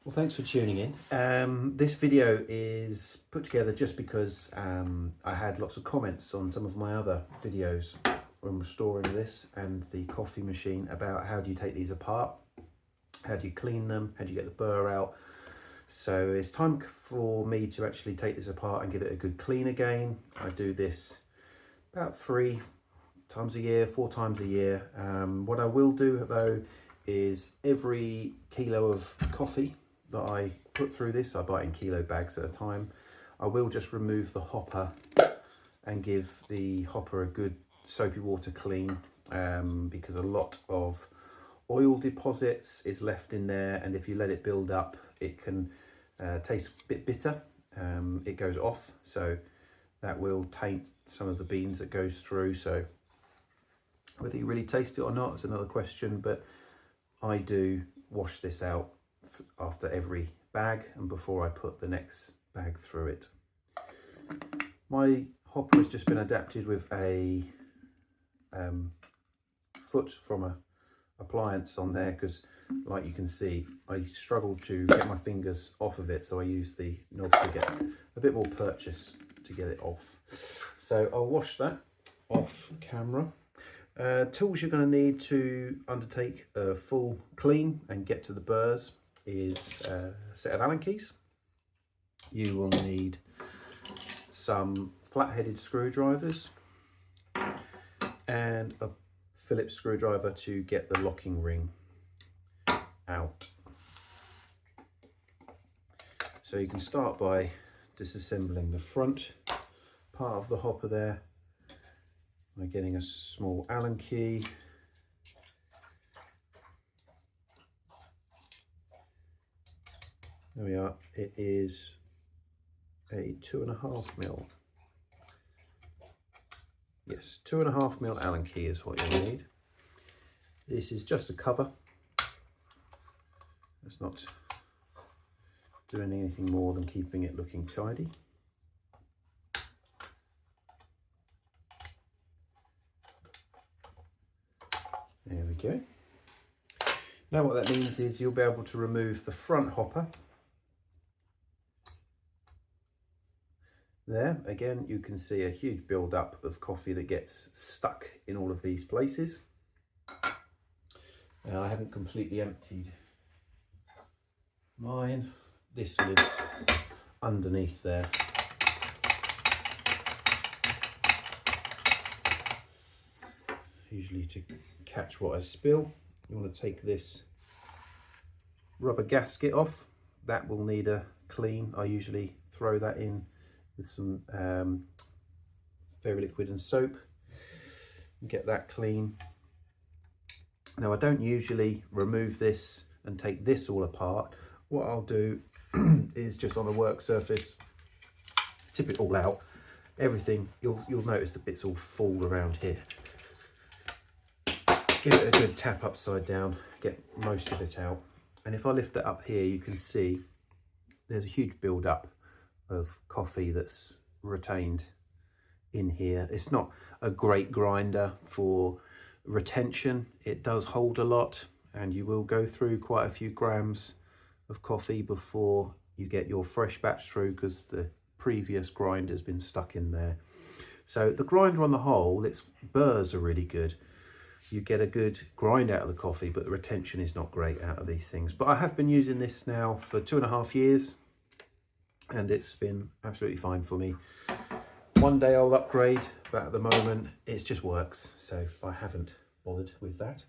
Well, thanks for tuning in. This video is put together just because I had lots of comments on some of my other videos on restoring this and the coffee machine about how do you take these apart, how do you clean them, how do you get the burr out. So it's time for me to actually take this apart and give it a good clean again. I do this about 3 times a year, 4 times a year. What I will do though is every kilo of coffee that I put through this, I buy it in kilo bags at a time, I will just remove the hopper and give the hopper a good soapy water clean, because a lot of oil deposits is left in there, and if you let it build up it can taste a bit bitter. It goes off, so that will taint some of the beans that goes through. So whether you really taste it or not is another question, but I do wash this out after every bag and before I put the next bag through it. My hopper has just been adapted with a foot from a appliance on there, because like you can see I struggled to get my fingers off of it, so I used the knob to get a bit more purchase to get it off. So I'll wash that off camera. Tools you're going to need to undertake a full clean and get to the burrs is a set of Allen keys. You will need some flat-headed screwdrivers and a Phillips screwdriver to get the locking ring out. So you can start by disassembling the front part of the hopper there by getting a small Allen key. There we are. It is a 2.5mm. Yes, 2.5mm Allen key is what you'll need. This is just a cover. It's not doing anything more than keeping it looking tidy. There we go. Now what that means is you'll be able to remove the front hopper. There, again, you can see a huge build-up of coffee that gets stuck in all of these places. Now, I haven't completely emptied mine. This lives underneath there. Usually to catch what I spill, you want to take this rubber gasket off. That will need a clean. I usually throw that in with some fairy liquid and soap and get that clean. Now I don't usually remove this and take this all apart. What I'll do is just on a work surface, tip it all out. Everything, you'll notice the bits all fall around here. Give it a good tap upside down, get most of it out. And if I lift that up here, you can see there's a huge build up of coffee that's retained in here. It's not a great grinder for retention. It does hold a lot, and you will go through quite a few grams of coffee before you get your fresh batch through, because the previous grind has been stuck in there. So the grinder on the whole, its burrs are really good. You get a good grind out of the coffee, but the retention is not great out of these things. But I have been using this now for 2.5 years, and it's been absolutely fine for me. One day I'll upgrade, but at the moment it just works, so I haven't bothered with that.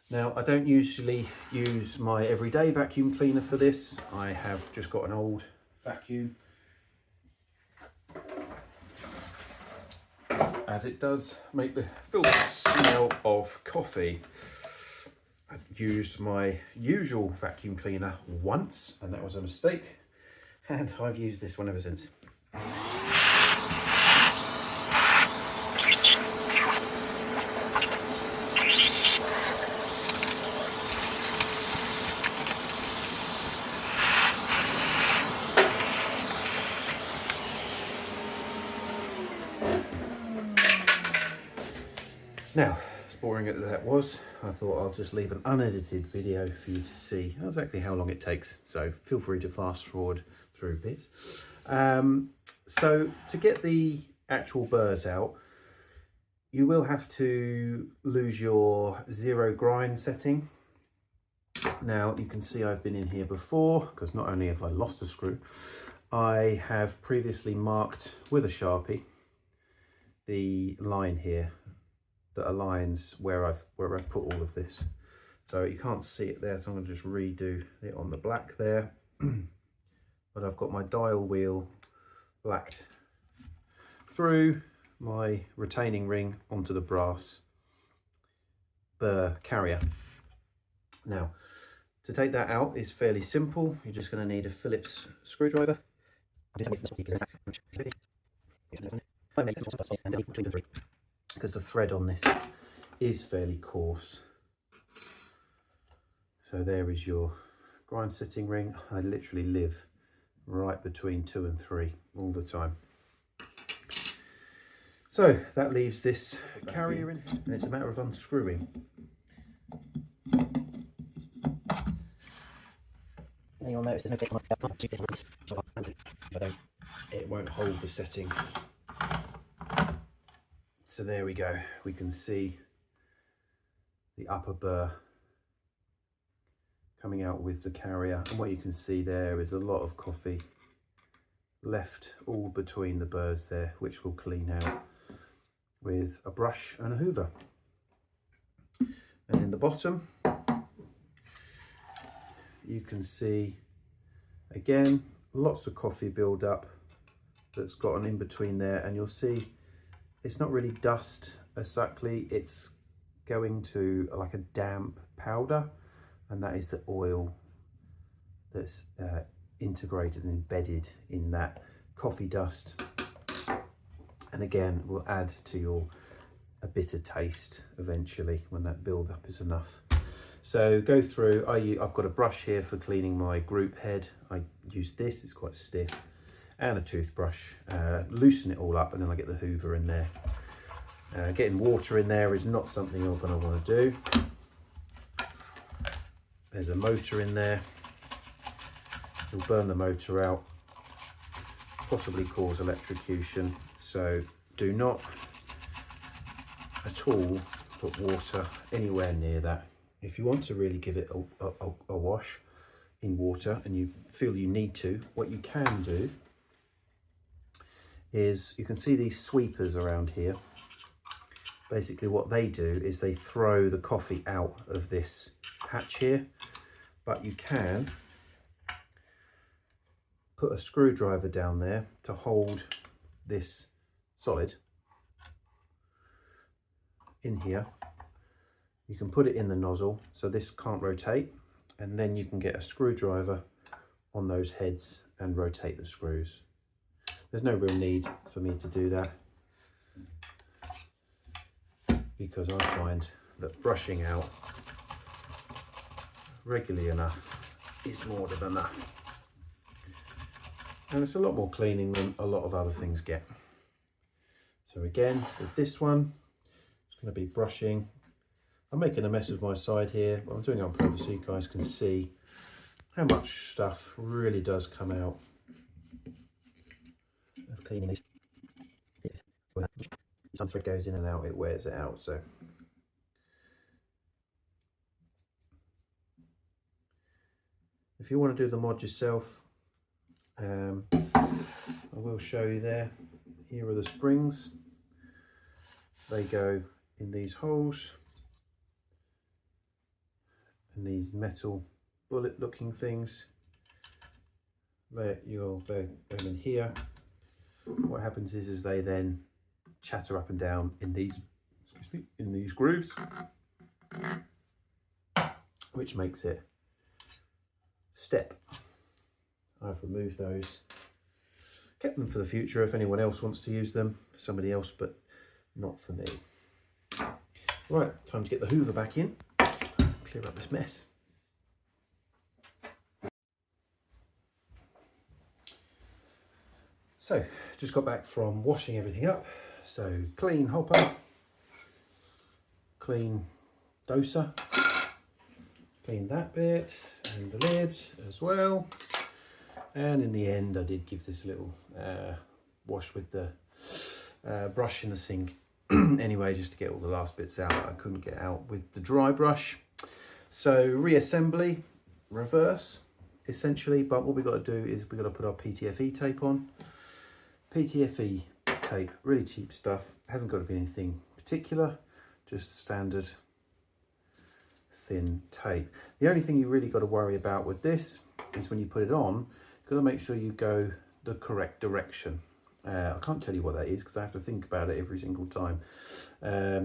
Now, I don't usually use my everyday vacuum cleaner for this. I have just got an old vacuum, as it does make the filthy smell of coffee. I used my usual vacuum cleaner once, and that was a mistake, and I've used this one ever since. Now, boring as that was, I thought I'll just leave an unedited video for you to see exactly how long it takes. So feel free to fast forward through bits. So to get the actual burrs out, you will have to lose your 0 grind setting. Now you can see I've been in here before, because not only have I lost a screw, I have previously marked with a Sharpie the line here that aligns where I've put all of this. So you can't see it there, so I'm going to just redo it on the black there. But I've got my dial wheel blacked through my retaining ring onto the brass burr carrier. Now, to take that out is fairly simple. You're just going to need a Phillips screwdriver, because the thread on this is fairly coarse. So there is your grind setting ring. I literally live right between 2 and 3 all the time. So that leaves this carrier in, and it's a matter of unscrewing. Now you'll notice there's no clip on the front. If I don't, it won't hold the setting. So there we go. We can see the upper burr coming out with the carrier, and what you can see there is a lot of coffee left all between the burrs there, which we'll clean out with a brush and a hoover. And in the bottom you can see again lots of coffee build up that's gotten in between there, and you'll see it's not really dust exactly, it's going to like a damp powder, and that is the oil that's integrated and embedded in that coffee dust, and again will add to a bitter taste eventually when that build up is enough. So go through, I've got a brush here for cleaning my group head. I use this, it's quite stiff, and a toothbrush, loosen it all up, and then I get the hoover in there. Getting water in there is not something you're going to want to do. There's a motor in there. You'll burn the motor out, possibly cause electrocution, so do not at all put water anywhere near that. If you want to really give it a wash in water and you feel you need to, what you can do is, you can see these sweepers around here. Basically what they do is they throw the coffee out of this hatch here, but you can put a screwdriver down there to hold this solid in here. You can put it in the nozzle so this can't rotate, and then you can get a screwdriver on those heads and rotate the screws. There's no real need for me to do that, because I find that brushing out regularly enough is more than enough. And it's a lot more cleaning than a lot of other things get. So again, with this one, it's going to be brushing. I'm making a mess of my side here, but I'm doing it on purpose so you guys can see how much stuff really does come out of cleaning these. Some thread goes in and out, it wears it out. So if you want to do the mod yourself, I will show you there. Here are the springs. They go in these holes, and these metal bullet looking things. They're in here. What happens is they then chatter up and down in these, in these grooves, which makes it step. I've removed those, kept them for the future if anyone else wants to use them, for somebody else, but not for me. Right, time to get the hoover back in, clear up this mess. So, just got back from washing everything up. So, clean hopper, clean doser, clean that bit and the lid as well. And in the end, I did give this a little wash with the brush in the sink anyway, just to get all the last bits out that I couldn't get out with the dry brush. So reassembly, reverse essentially, but what we've got to do is we've got to put our PTFE tape on. PTFE tape, really cheap stuff, hasn't got to be anything particular, just standard thin tape. The only thing you really got to worry about with this is when you put it on, you've got to make sure you go the correct direction. I can't tell you what that is because I have to think about it every single time.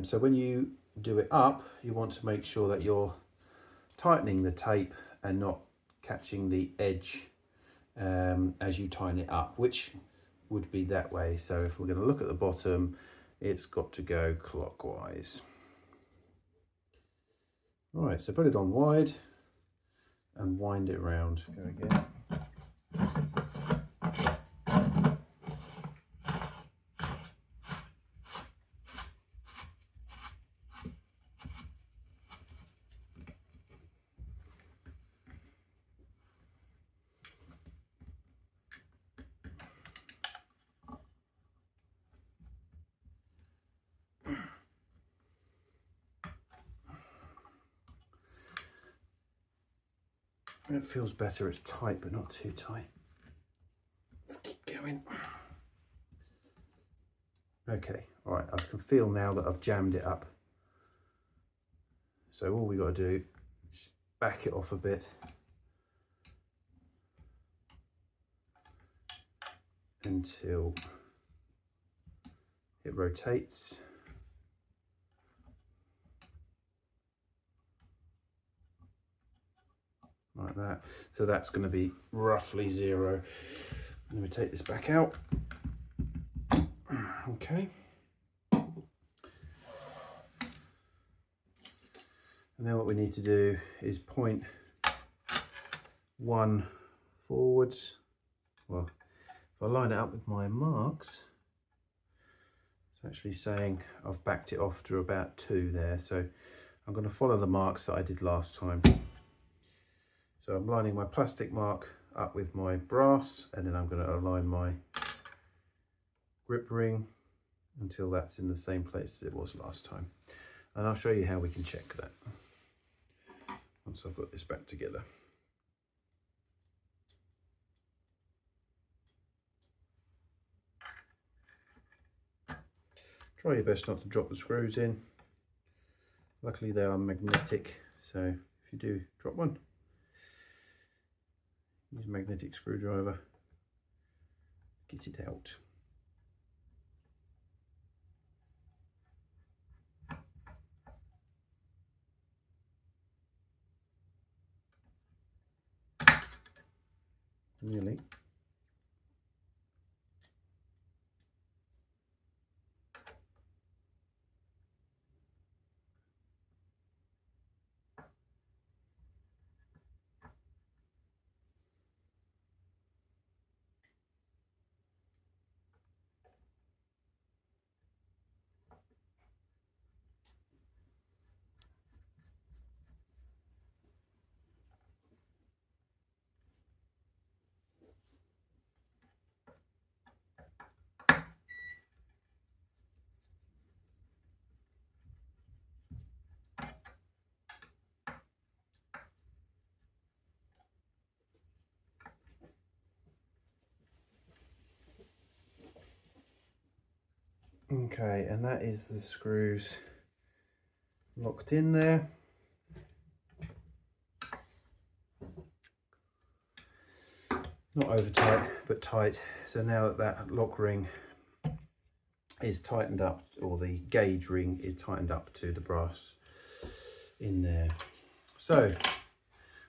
So when you do it up, you want to make sure that you're tightening the tape and not catching the edge as you tighten it up, which would be that way. So if we're going to look at the bottom, it's got to go clockwise. Right, so put it on wide and wind it around. Go again. It feels better, it's tight but not too tight. Let's keep going. Okay, all right, I can feel now that I've jammed it up. So all we got to do is back it off a bit until it rotates. Like that. So that's going to be roughly 0. Let me take this back out. Okay. And now what we need to do is point 1 forwards. Well, if I line it up with my marks, it's actually saying I've backed it off to about 2 there. So I'm going to follow the marks that I did last time. So I'm lining my plastic mark up with my brass, and then I'm going to align my grip ring until that's in the same place as it was last time. And I'll show you how we can check that once I've got this back together. Try your best not to drop the screws in. Luckily they are magnetic, so if you do drop one, use a magnetic screwdriver, get it out. Nearly. Okay, and that is the screws locked in there. Not over tight, but tight. So now that that lock ring is tightened up, or the gauge ring is tightened up to the brass in there. So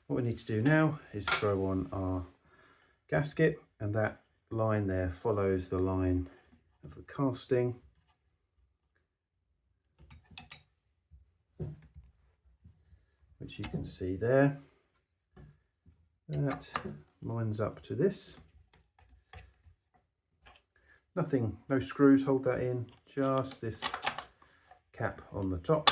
what we need to do now is throw on our gasket, and that line there follows the line of the casting. Which you can see there. That lines up to this. Nothing, no screws hold that in, just this cap on the top.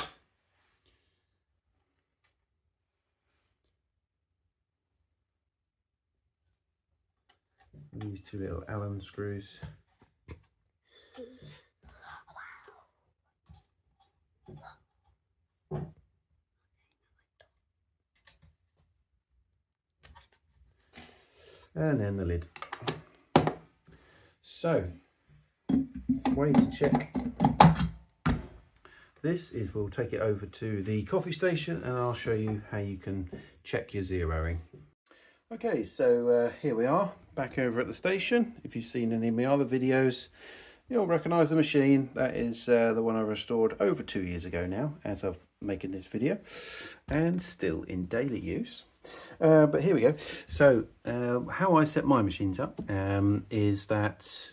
these two little Allen screws. And then the lid. So, way to check this is we'll take it over to the coffee station and I'll show you how you can check your zeroing. Okay, so here we are back over at the station. If you've seen any of my other videos, you'll recognise the machine. That is the one I restored over 2 years ago now, as of making this video, and still in daily use. But here we go. So how I set my machines up is that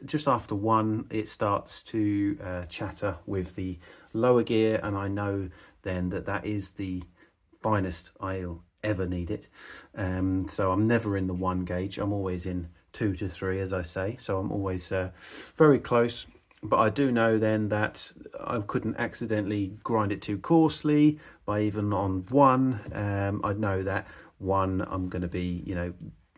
just after 1 it starts to chatter with the lower gear, and I know then that that is the finest I'll ever need it. So I'm never in the 1 gauge, I'm always in 2 to 3, as I say, so I'm always very close. But I do know then that I couldn't accidentally grind it too coarsely by even on 1. I'd know that 1 I'm going to be, you know,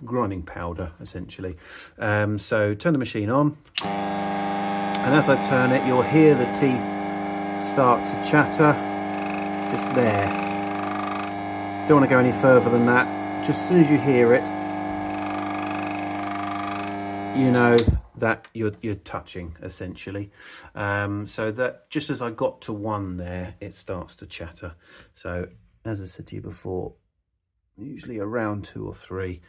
grinding powder essentially. So turn the machine on, and as I turn it, you'll hear the teeth start to chatter just there. Don't want to go any further than that. Just as soon as you hear it, you know that you're touching essentially. So that just as I got to 1 there, it starts to chatter. So as I said to you before, usually around 2 or 3.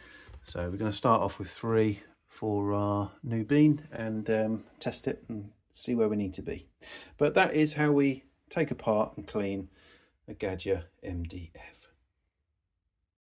So we're going to start off with 3 for our new bean and test it and see where we need to be. But that is how we take apart and clean a Gaggia MDF.